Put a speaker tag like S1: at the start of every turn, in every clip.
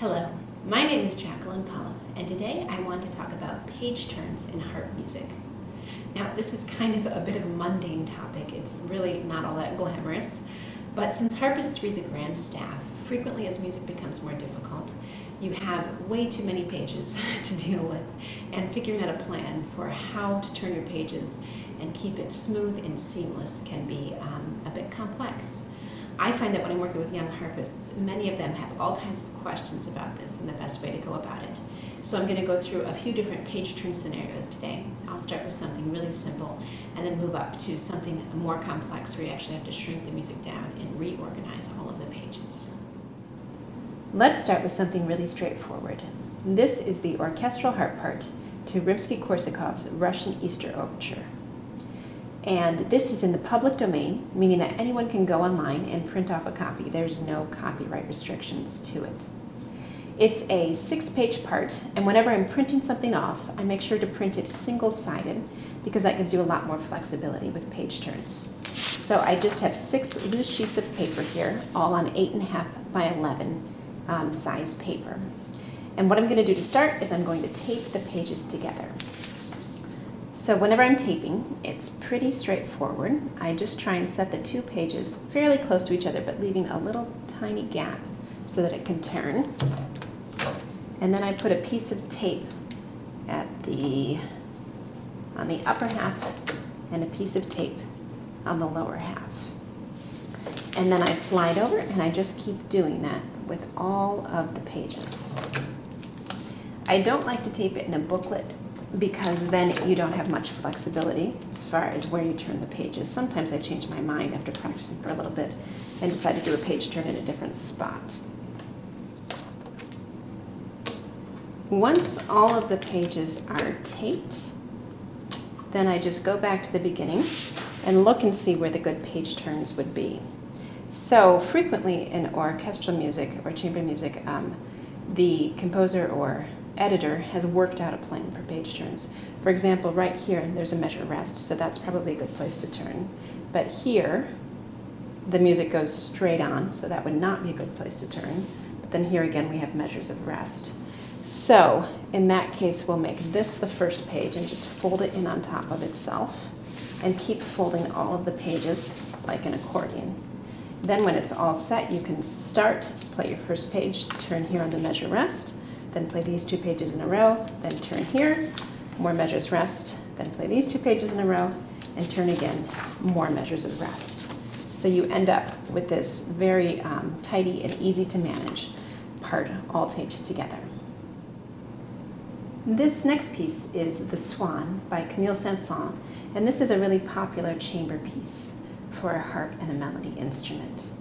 S1: Hello, my name is Jacqueline Pollauf, and today I want to talk about page turns in harp music. Now, this is kind of a bit of a mundane topic. It's really not all that glamorous, but since harpists read the grand staff, frequently as music becomes more difficult, you have way too many pages to deal with, and figuring out a plan for how to turn your pages and keep it smooth and seamless can be a bit complex. I find that when I'm working with young harpists, many of them have all kinds of questions about this and the best way to go about it. So I'm going to go through a few different page turn scenarios today. I'll start with something really simple and then move up to something more complex where you actually have to shrink the music down and reorganize all of the pages. Let's start with something really straightforward. This is the orchestral harp part to Rimsky-Korsakov's Russian Easter Overture. And this is in the public domain, meaning that anyone can go online and print off a copy. There's no copyright restrictions to it. It's a 6-page part, and whenever I'm printing something off, I make sure to print it single-sided because that gives you a lot more flexibility with page turns. So I just have 6 loose sheets of paper here, all on 8.5 by 11 size paper. And what I'm going to do to start is I'm going to tape the pages together. So whenever I'm taping, it's pretty straightforward. I just try and set the 2 pages fairly close to each other, but leaving a little tiny gap so that it can turn. And then I put a piece of tape on the upper half and a piece of tape on the lower half. And then I slide over and I just keep doing that with all of the pages. I don't like to tape it in a booklet because then you don't have much flexibility as far as where you turn the pages. Sometimes I change my mind after practicing for a little bit and decide to do a page turn in a different spot. Once all of the pages are taped, then I just go back to the beginning and look and see where the good page turns would be. So frequently in orchestral music or chamber music, the composer or editor has worked out a plan for page turns. For example, right here, there's a measure rest, so that's probably a good place to turn. But here, the music goes straight on, so that would not be a good place to turn. But then here again, we have measures of rest. So in that case, we'll make this the first page and just fold it in on top of itself and keep folding all of the pages like an accordion. Then when it's all set, you can start, play your first page, turn here on the measure rest, then play these 2 pages in a row, then turn here, more measures rest, then play these 2 pages in a row, and turn again, more measures of rest. So you end up with this very tidy and easy to manage part all taped together. This next piece is The Swan by Camille Saint-Saëns, and this is a really popular chamber piece for a harp and a melody instrument.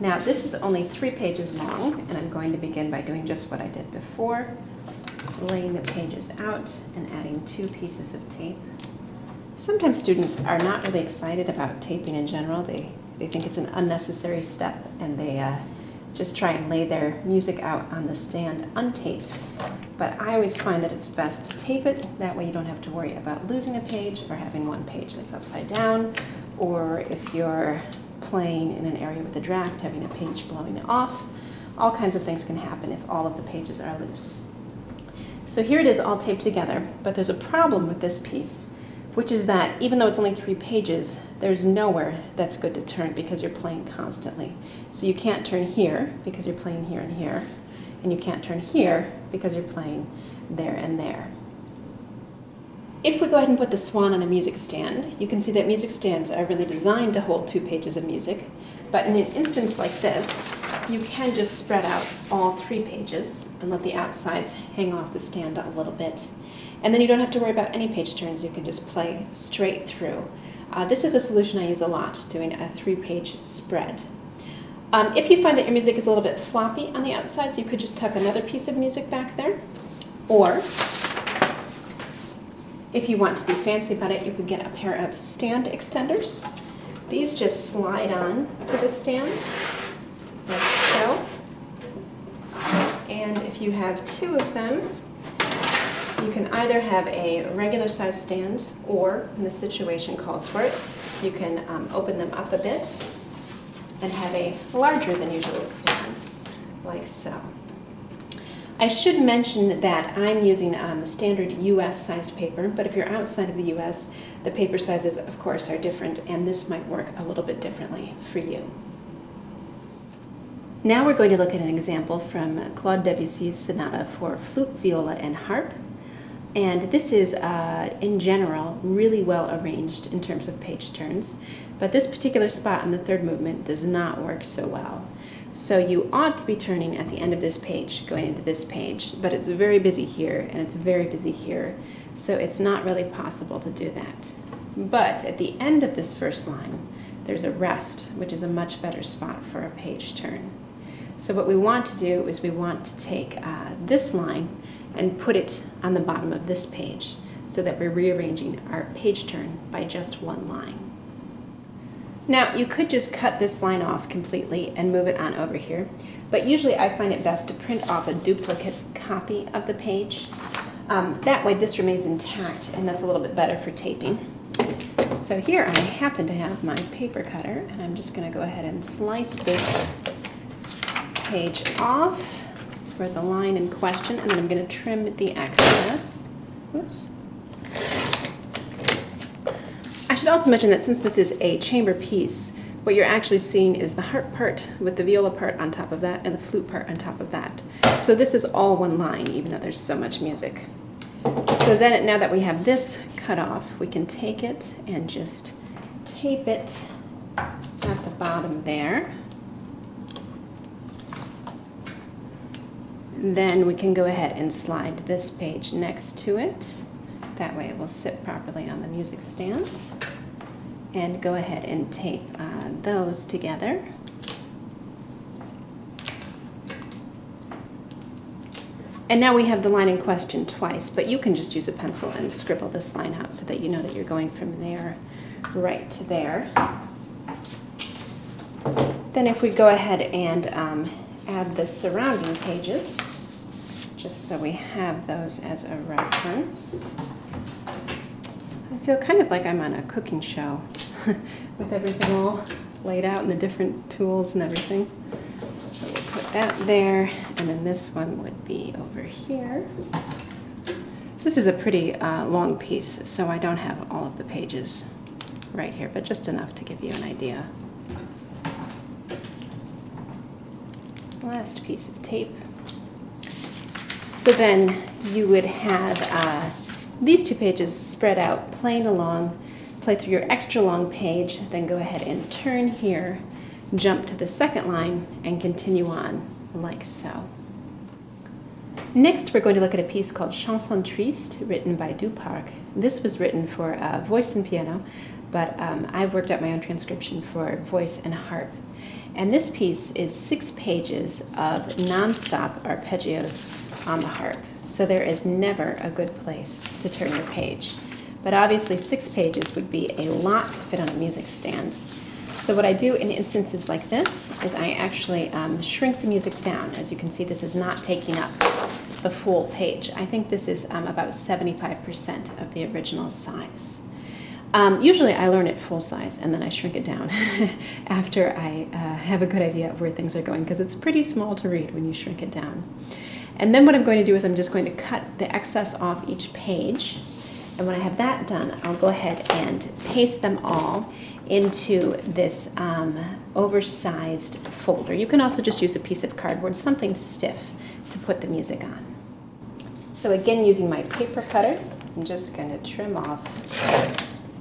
S1: Now, this is only 3 pages long, and I'm going to begin by doing just what I did before, laying the pages out and adding 2 pieces of tape. Sometimes students are not really excited about taping in general. They think it's an unnecessary step, and they just try and lay their music out on the stand untaped. But I always find that it's best to tape it. That way you don't have to worry about losing a page or having one page that's upside down, or if you're playing in an area with a draft, having a page blowing off. All kinds of things can happen if all of the pages are loose. So here it is all taped together, but there's a problem with this piece, which is that even though it's only 3 pages, there's nowhere that's good to turn because you're playing constantly. So you can't turn here because you're playing here and here, and you can't turn here because you're playing there and there. If we go ahead and put the Swan on a music stand, you can see that music stands are really designed to hold 2 pages of music, but in an instance like this, you can just spread out all 3 pages and let the outsides hang off the stand a little bit. And then you don't have to worry about any page turns, you can just play straight through. This is a solution I use a lot, doing a 3-page spread. If you find that your music is a little bit floppy on the outsides, you could just tuck another piece of music back there, or if you want to be fancy about it, you could get a pair of stand extenders. These just slide on to the stand, like so. And if you have 2 of them, you can either have a regular size stand, or, when the situation calls for it, you can open them up a bit and have a larger than usual stand, like so. I should mention that I'm using standard US sized paper, but if you're outside of the US, the paper sizes, of course, are different, and this might work a little bit differently for you. Now we're going to look at an example from Claude Debussy's sonata for flute, viola, and harp. And this is, in general, really well arranged in terms of page turns, but this particular spot in the third movement does not work so well. So you ought to be turning at the end of this page, going into this page, but it's very busy here and it's very busy here, so it's not really possible to do that. But at the end of this first line, there's a rest, which is a much better spot for a page turn. So what we want to do is we want to take this line and put it on the bottom of this page so that we're rearranging our page turn by just one line. Now, you could just cut this line off completely and move it on over here, but usually I find it best to print off a duplicate copy of the page. That way this remains intact, and that's a little bit better for taping. So here I happen to have my paper cutter, and I'm just going to go ahead and slice this page off for the line in question, and then I'm going to trim the excess. Oops. I should also mention that since this is a chamber piece, what you're actually seeing is the harp part with the viola part on top of that and the flute part on top of that. So this is all one line, even though there's so much music. So then now that we have this cut off, we can take it and just tape it at the bottom there. Then we can go ahead and slide this page next to it. That way it will sit properly on the music stand. And go ahead and tape those together. And now we have the line in question twice, but you can just use a pencil and scribble this line out so that you know that you're going from there right to there. Then if we go ahead and add the surrounding pages, just so we have those as a reference. I feel kind of like I'm on a cooking show with everything all laid out and the different tools and everything. So we'll put that there, and then this one would be over here. This is a pretty long piece, so I don't have all of the pages right here, but just enough to give you an idea. Last piece of tape. So then you would have these two pages spread out, playing along, play through your extra long page, then go ahead and turn here, jump to the second line, and continue on like so. Next, we're going to look at a piece called Chanson Triste, written by Duparc. This was written for voice and piano, but I've worked out my own transcription for voice and harp. And this piece is 6 pages of non-stop arpeggios on the harp. So there is never a good place to turn your page. But obviously 6 pages would be a lot to fit on a music stand. So what I do in instances like this is I actually shrink the music down. As you can see, this is not taking up the full page. I think this is about 75% of the original size. Usually I learn it full size and then I shrink it down after I have a good idea of where things are going, because it's pretty small to read when you shrink it down. And then what I'm going to do is I'm just going to cut the excess off each page. And when I have that done, I'll go ahead and paste them all into this oversized folder. You can also just use a piece of cardboard, something stiff, to put the music on. So again, using my paper cutter, I'm just going to trim off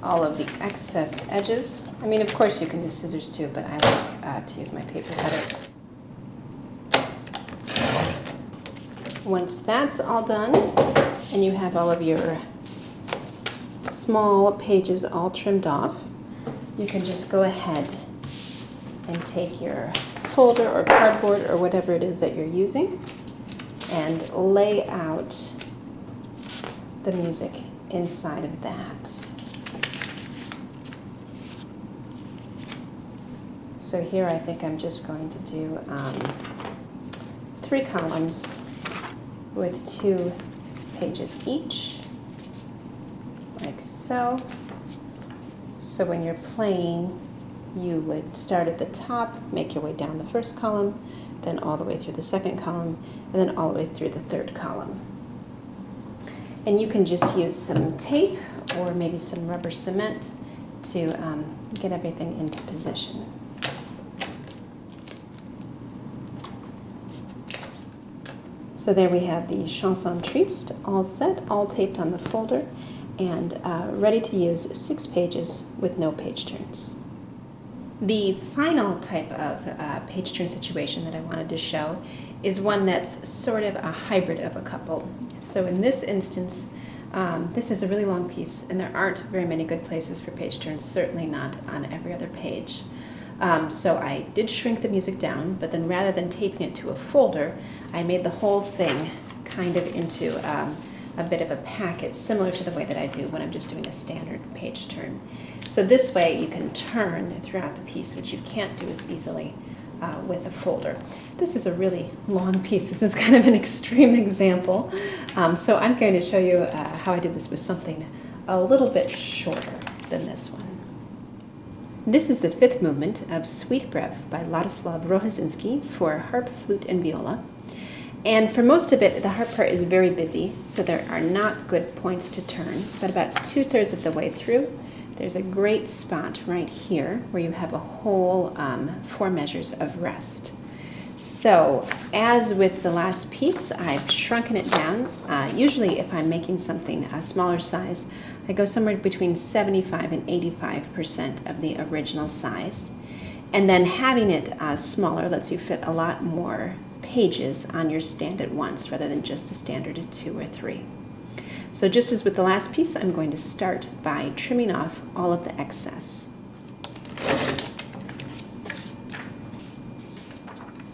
S1: all of the excess edges. I mean, of course you can use scissors too, but I like to use my paper cutter. Once that's all done, and you have all of your small pages all trimmed off, you can just go ahead and take your folder or cardboard or whatever it is that you're using and lay out the music inside of that. So here I think I'm just going to do 3 columns with 2 pages each, like so. So when you're playing, you would start at the top, make your way down the first column, then all the way through the second column, and then all the way through the third column. And you can just use some tape or maybe some rubber cement to get everything into position. So there we have the chanson triste all set, all taped on the folder, and ready to use 6 pages with no page turns. The final type of page turn situation that I wanted to show is one that's sort of a hybrid of a couple. So in this instance, this is a really long piece, and there aren't very many good places for page turns, certainly not on every other page. So I did shrink the music down, but then rather than taping it to a folder, I made the whole thing kind of into a bit of a packet, similar to the way that I do when I'm just doing a standard page turn. So this way you can turn throughout the piece, which you can't do as easily with a folder. This is a really long piece. This is kind of an extreme example. So I'm going to show you how I did this with something a little bit shorter than this one. This is the 5th movement of Sweet Brev by Ladislav Rohaczynski for harp, flute, and viola. And for most of it, the harp part is very busy, so there are not good points to turn. But about 2/3 of the way through, there's a great spot right here where you have a whole 4 measures of rest. So as with the last piece, I've shrunken it down. Usually if I'm making something a smaller size, I go somewhere between 75 and 85% of the original size. And then having it smaller lets you fit a lot more pages on your stand at once rather than just the standard 2 or 3. So just as with the last piece, I'm going to start by trimming off all of the excess.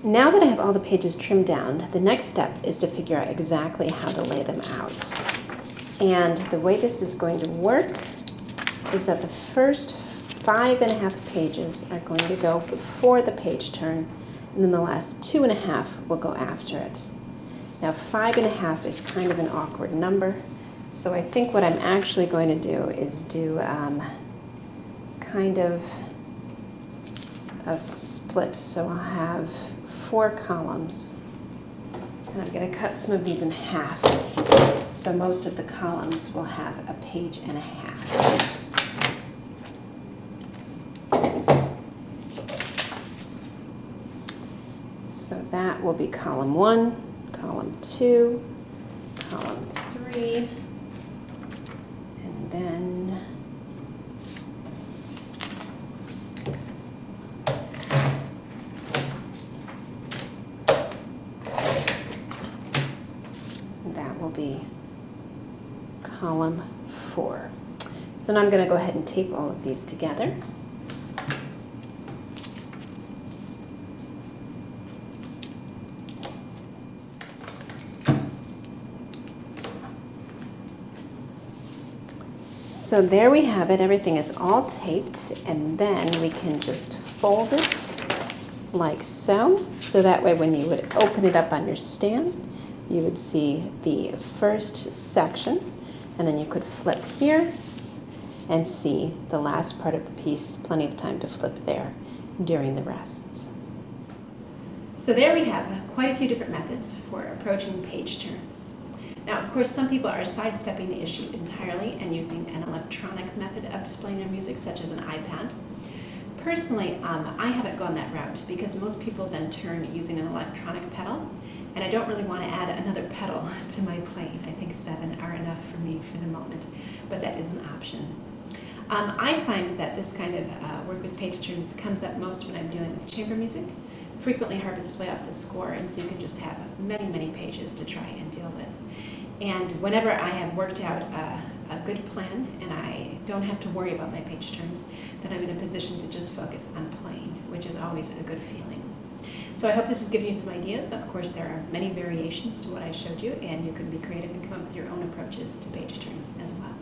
S1: Now that I have all the pages trimmed down, the next step is to figure out exactly how to lay them out. And the way this is going to work is that the first 5.5 pages are going to go before the page turn, and then the last 2.5 will go after it. Now 5.5 is kind of an awkward number, so I think what I'm actually going to do is do kind of a split. So I'll have 4 columns, and I'm going to cut some of these in half, so most of the columns will have a page and a half. So that will be column 1, column 2, column 3, and then that will be column 4. So now I'm going to go ahead and tape all of these together. So there we have it. Everything is all taped, and then we can just fold it like so. So that way when you would open it up on your stand, you would see the first section, and then you could flip here and see the last part of the piece. Plenty of time to flip there during the rests. So there we have quite a few different methods for approaching page turns. Now, of course, some people are sidestepping the issue entirely and using an electronic method of displaying their music, such as an iPad. Personally, I haven't gone that route because most people then turn using an electronic pedal, and I don't really want to add another pedal to my playing. I think 7 are enough for me for the moment, but that is an option. I find that this kind of work with page turns comes up most when I'm dealing with chamber music. Frequently, harpists play off the score, and so you can just have many, many pages to try and deal with. And whenever I have worked out a good plan and I don't have to worry about my page turns, then I'm in a position to just focus on playing, which is always a good feeling. So I hope this has given you some ideas. Of course, there are many variations to what I showed you, and you can be creative and come up with your own approaches to page turns as well.